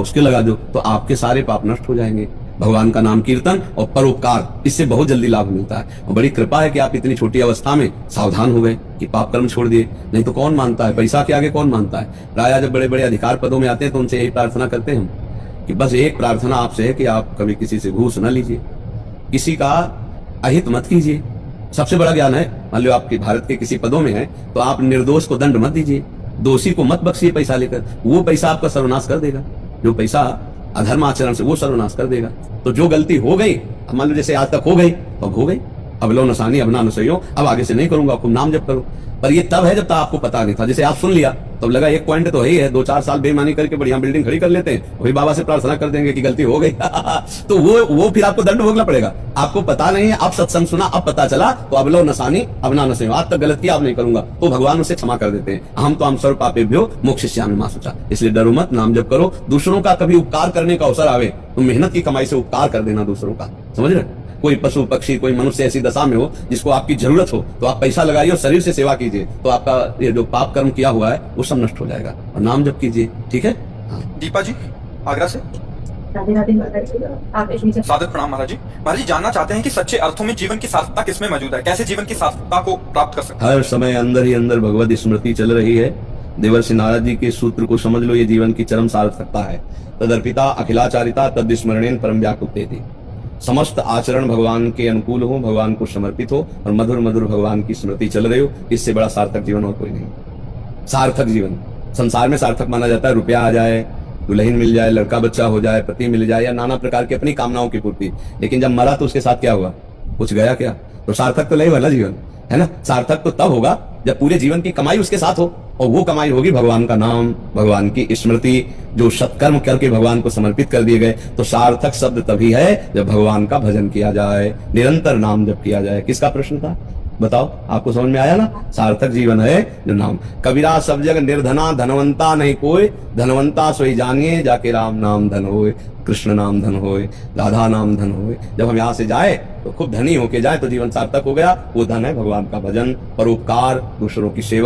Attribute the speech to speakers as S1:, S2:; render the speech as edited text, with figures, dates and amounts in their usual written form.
S1: उसके लगा दो तो आपके सारे पाप नष्ट हो जाएंगे। भगवान का नाम कीर्तन और परोपकार, इससे बहुत जल्दी लाभ मिलता है। और बड़ी कृपा है कि आप इतनी छोटी अवस्था में सावधान हो गए कि पाप कर्म छोड़ दिए। नहीं तो कौन मानता है, पैसा के आगे कौन मानता है। राजा जब बड़े बड़े अधिकार पदों में आते हैं तो उनसे यही प्रार्थना करते हैं कि बस एक प्रार्थना आपसे है कि आप कभी किसी से घूस न लीजिए, किसी का अहित मत कीजिए। सबसे बड़ा ज्ञान है, मान लो आपके भारत के किसी पदों में है तो आप निर्दोष को दंड मत दीजिए, दोषी को मत बख्शिए पैसा लेकर, वो पैसा आपका सर्वनाश कर देगा। जो पैसा अधर्म आचरण से वो सर्वनाश कर देगा। तो जो गलती हो गई, मान लो जैसे आज तक हो गई तो अब हो गई, अब लो नसानी अब ना नसइयो, अब आगे से नहीं करूंगा, खूब नाम जप करो। पर ये तब है जब तक आपको पता नहीं था। जैसे आप सुन लिया तो लगा एक पॉइंट तो है ही है, 2-4 साल बेईमानी करके बढ़िया बिल्डिंग खड़ी कर लेते हैं, वही बाबा से प्रार्थना कर देंगे कि गलती हो गई तो वो फिर आपको दंड भोगना पड़ेगा। आपको पता नहीं है, अब सत्संग सुना, अब पता चला, तो अब लो नसानी अब ना नसइयो, आज तक गलत किया अब नहीं करूंगा, तो भगवान उसे क्षमा कर देते हैं। हम तो हम सर्व पापेभ्यो मोक्षयिष्यामि मा शुचा। इसलिए डरो मत, नाम जप करो। दूसरों का कभी उपकार करने का अवसर आवे तो मेहनत की कमाई से उपकार कर देना दूसरों का, समझ रहे। कोई पशु पक्षी कोई मनुष्य ऐसी दशा में हो जिसको आपकी जरूरत हो तो आप पैसा लगाइए और शरीर से सेवा कीजिए, तो आपका ये जो पाप कर्म किया हुआ है वो सब नष्ट हो जाएगा। और नाम जप कीजिए, ठीक है।
S2: दीपा जी आगरा से। सादर प्रणाम महाराज जी। महाराज जी जानना चाहते हैं कि सच्चे अर्थों में जीवन की सार्थकता किसमें मौजूद है, कैसे जीवन की सार्थकता को प्राप्त कर सकते हैं।
S1: हर समय अंदर ही अंदर भगवत स्मृति चल रही है। देवर्षि नारद जी के सूत्र को समझ लो, ये जीवन की चरम सार्थकता है। तदर्पिता अखिलाचारिता तद स्मरणेन परम व्याकुप्तेति। समस्त आचरण भगवान के अनुकूल हो, भगवान को समर्पित हो और मधुर मधुर भगवान की स्मृति चल रही हो, इससे बड़ा सार्थक जीवन और कोई नहीं। सार्थक जीवन संसार में सार्थक माना जाता है, रुपया आ जाए, दुल्हन मिल जाए, लड़का बच्चा हो जाए, पति मिल जाए, या नाना प्रकार की अपनी कामनाओं की पूर्ति। लेकिन जब मरा तो उसके साथ क्या हुआ, कुछ गया क्या? तो सार्थक तो नहीं वाला जीवन है ना। सार्थक तो तब होगा जब पूरे जीवन की कमाई उसके साथ हो, और वो कमाई होगी भगवान का नाम, भगवान की स्मृति, जो सत्कर्म करके भगवान को समर्पित कर दिए गए। तो सार्थक शब्द तभी है जब भगवान का भजन किया जाए, निरंतर नाम जप किया जाए। किसका प्रश्न था बताओ, आपको समझ में आया ना। सार्थक जीवन है जो नाम। कबीरा सब जग निर्धना धनवंता नहीं कोई, धनवंता सोई जानिए जाके राम नाम धन होए, कृष्ण नाम धन होए, राधा नाम धन होए। जब हम यहाँ से जाए तो खूब धनी होके जाए तो जीवन सार्थक हो गया। वो धन है भगवान का भजन, परोपकार, दूसरों की सेवा।